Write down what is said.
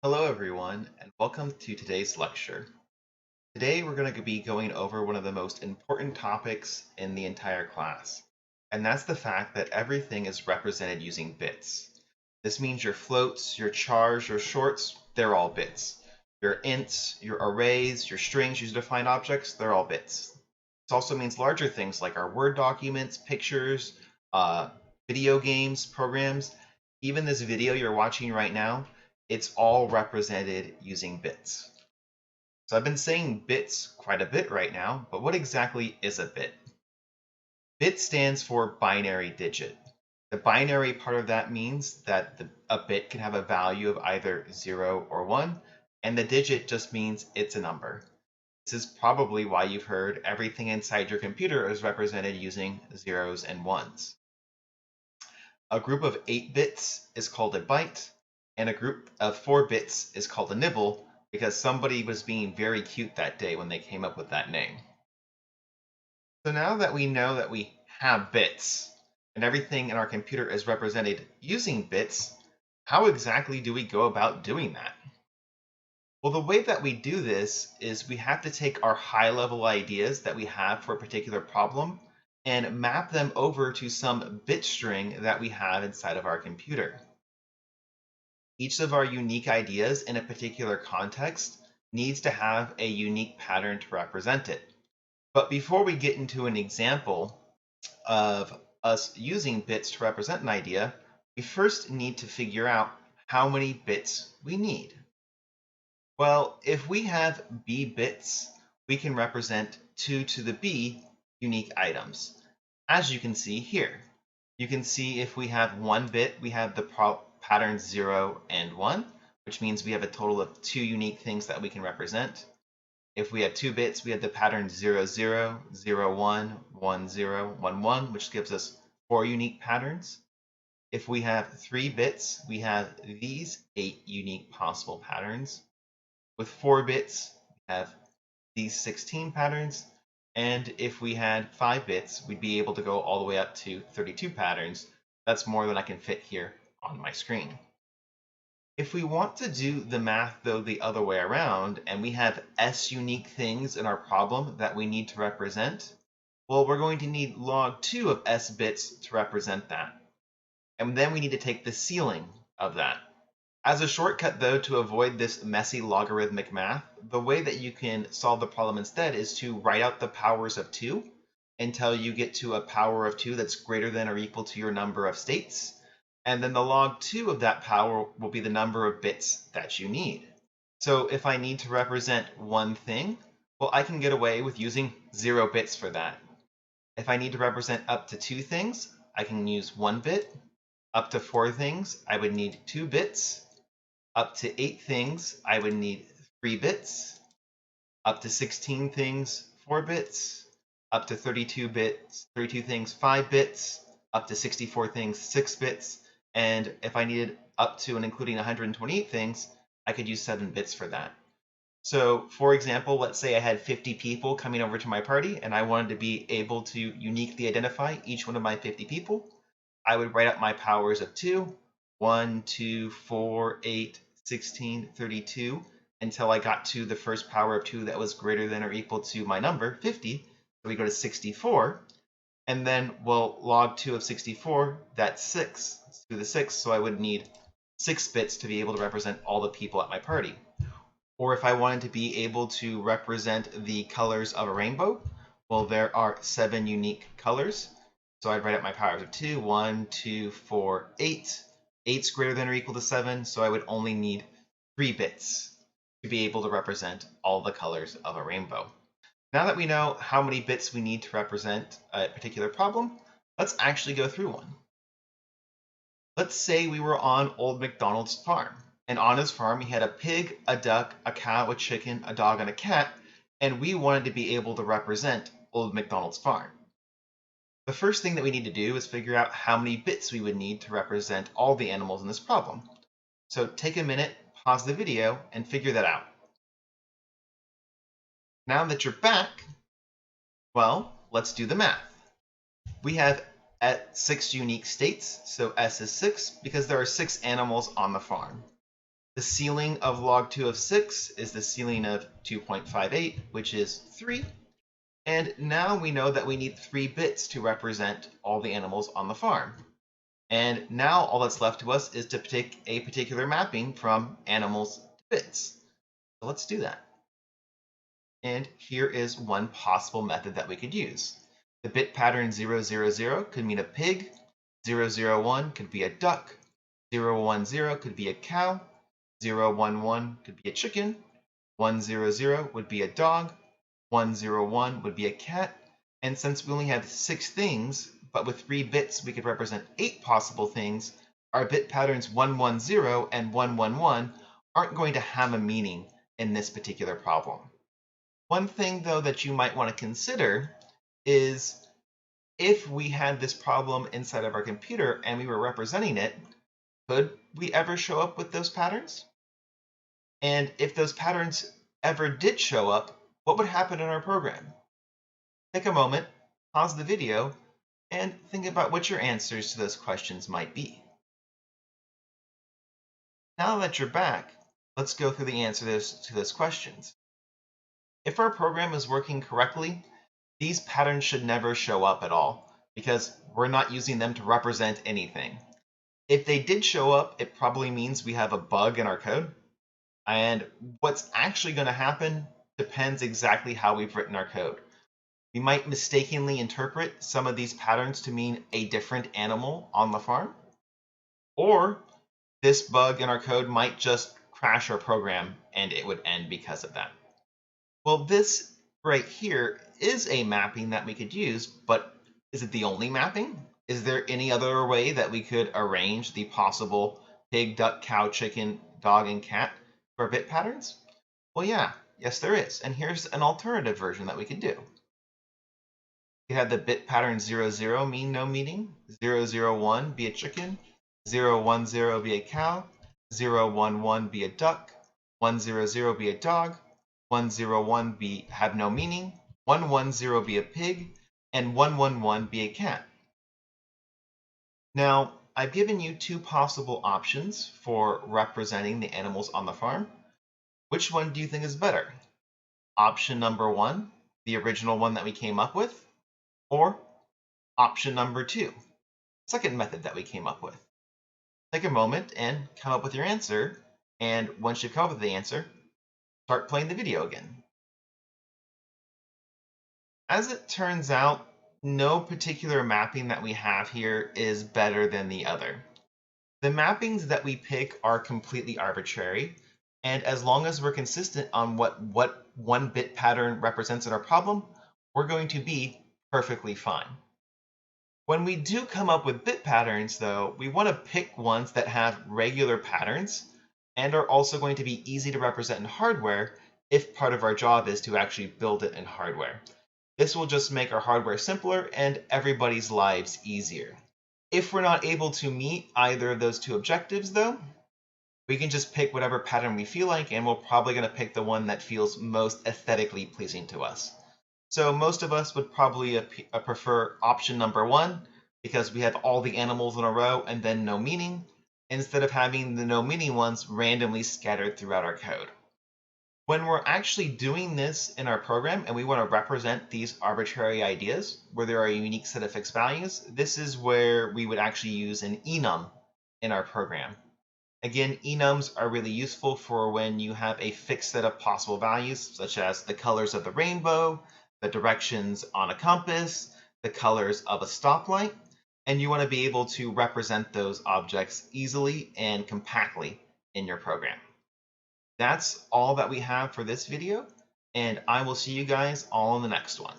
Hello everyone, and welcome to today's lecture. Today we're going to be going over one of the most important topics in the entire class, and that's the fact that everything is represented using bits. This means your floats, your chars, your shorts, they're all bits. Your ints, your arrays, your strings used to define objects, they're all bits. This also means larger things like our Word documents, pictures, uh, video games, programs, even this video you're watching right now, it's all represented using bits. So I've been saying bits quite a bit right now, but what exactly is a bit? Bit stands for binary digit. The binary part of that means that a bit can have a value of either 0 or 1, and the digit just means it's a number. This is probably why you've heard everything inside your computer is represented using zeros and ones. A group of 8 bits is called a byte, and a group of 4 bits is called a nibble because somebody was being very cute that day when they came up with that name. So now that we know that we have bits and everything in our computer is represented using bits, how exactly do we go about doing that? Well, the way that we do this is we have to take our high-level ideas that we have for a particular problem and map them over to some bit string that we have inside of our computer. Each of our unique ideas in a particular context needs to have a unique pattern to represent it. But before we get into an example of us using bits to represent an idea, we first need to figure out how many bits we need. Well, if we have b bits, we can represent 2 to the b unique items. As you can see here, you can see if we have 1 bit, we have the patterns 0 and 1, which means we have a total of 2 unique things that we can represent. If we have 2 bits, we have the pattern 0, 0, 0, 1, 1, 0, 1, 1, which gives us 4 unique patterns. If we have 3 bits, we have these 8 unique possible patterns. With 4 bits, we have these 16 patterns. And if we had 5 bits, we'd be able to go all the way up to 32 patterns. That's more than I can fit here on my screen. If we want to do the math, though, the other way around, and we have s unique things in our problem that we need to represent, well, we're going to need log 2 of s bits to represent that. And then we need to take the ceiling of that. As a shortcut, though, to avoid this messy logarithmic math, the way that you can solve the problem instead is to write out the powers of 2 until you get to a power of 2 that's greater than or equal to your number of states. And then the log 2 of that power will be the number of bits that you need. So if I need to represent one thing, well, I can get away with using 0 bits for that. If I need to represent up to 2 things, I can use 1 bit. Up to 4 things, I would need 2 bits. Up to 8 things, I would need 3 bits. Up to 16 things, 4 bits. Up to 32 things, 5 bits. Up to 64 things, 6 bits. And if I needed up to and including 128 things, I could use 7 bits for that. So, for example, let's say I had 50 people coming over to my party and I wanted to be able to uniquely identify each one of my 50 people. I would write up my powers of 2, 1, 2, 4, 8, 16, 32, until I got to the first power of 2 that was greater than or equal to my number, 50. So we go to 64. And then, well, log 2 of 64, that's 6. Let's do the 6, so I would need 6 bits to be able to represent all the people at my party. Or if I wanted to be able to represent the colors of a rainbow, well, there are 7 unique colors. So I'd write out my powers of 2, 1, 2, 4, 8. 8's greater than or equal to 7, so I would only need 3 bits to be able to represent all the colors of a rainbow. Now that we know how many bits we need to represent a particular problem, let's actually go through one. Let's say we were on Old MacDonald's farm, and on his farm he had a pig, a duck, a cow, a chicken, a dog, and a cat, and we wanted to be able to represent Old MacDonald's farm. The first thing that we need to do is figure out how many bits we would need to represent all the animals in this problem. So take a minute, pause the video, and figure that out. Now that you're back, well, let's do the math. We have 6 unique states, so S is 6 because there are 6 animals on the farm. The ceiling of log 2 of 6 is the ceiling of 2.58, which is 3. And now we know that we need 3 bits to represent all the animals on the farm. And now all that's left to us is to pick a particular mapping from animals to bits. So let's do that. And here is one possible method that we could use. The bit pattern 000 could mean a pig, 001 could be a duck, 010 could be a cow, 011 could be a chicken, 100 would be a dog, 101 would be a cat, and since we only have 6 things, but with 3 bits we could represent 8 possible things, our bit patterns 110 and 111 aren't going to have a meaning in this particular problem. One thing, though, that you might want to consider is if we had this problem inside of our computer and we were representing it, could we ever show up with those patterns? And if those patterns ever did show up, what would happen in our program? Take a moment, pause the video, and think about what your answers to those questions might be. Now that you're back, let's go through the answers to those questions. If our program is working correctly, these patterns should never show up at all because we're not using them to represent anything. If they did show up, it probably means we have a bug in our code. And what's actually going to happen depends exactly how we've written our code. We might mistakenly interpret some of these patterns to mean a different animal on the farm. Or this bug in our code might just crash our program and it would end because of that. Well, this right here is a mapping that we could use, but is it the only mapping? Is there any other way that we could arrange the possible pig, duck, cow, chicken, dog, and cat for bit patterns? Well, yes, there is. And here's an alternative version that we could do. We have the bit pattern 00 mean no meaning, 001 be a chicken, 010 be a cow, 011 be a duck, 100 be a dog, 101 be have no meaning, 110 be a pig, and 111 be a cat. Now, I've given you 2 possible options for representing the animals on the farm. Which one do you think is better? Option number 1, the original one that we came up with, or option number 2, second method that we came up with? Take a moment and come up with your answer, and once you've come up with the answer, start playing the video again. As it turns out, no particular mapping that we have here is better than the other. The mappings that we pick are completely arbitrary, and as long as we're consistent on what one bit pattern represents in our problem, we're going to be perfectly fine. When we do come up with bit patterns, though, we want to pick ones that have regular patterns and are also going to be easy to represent in hardware if part of our job is to actually build it in hardware. This will just make our hardware simpler and everybody's lives easier. If we're not able to meet either of those 2 objectives, though, we can just pick whatever pattern we feel like, and we're probably going to pick the one that feels most aesthetically pleasing to us. So most of us would probably prefer option number 1 because we have all the animals in a row and then no meaning, instead of having the no meaning ones randomly scattered throughout our code. When we're actually doing this in our program and we want to represent these arbitrary ideas where there are a unique set of fixed values, this is where we would actually use an enum in our program. Again, enums are really useful for when you have a fixed set of possible values, such as the colors of the rainbow, the directions on a compass, the colors of a stoplight, and you want to be able to represent those objects easily and compactly in your program. That's all that we have for this video, and I will see you guys all in the next one.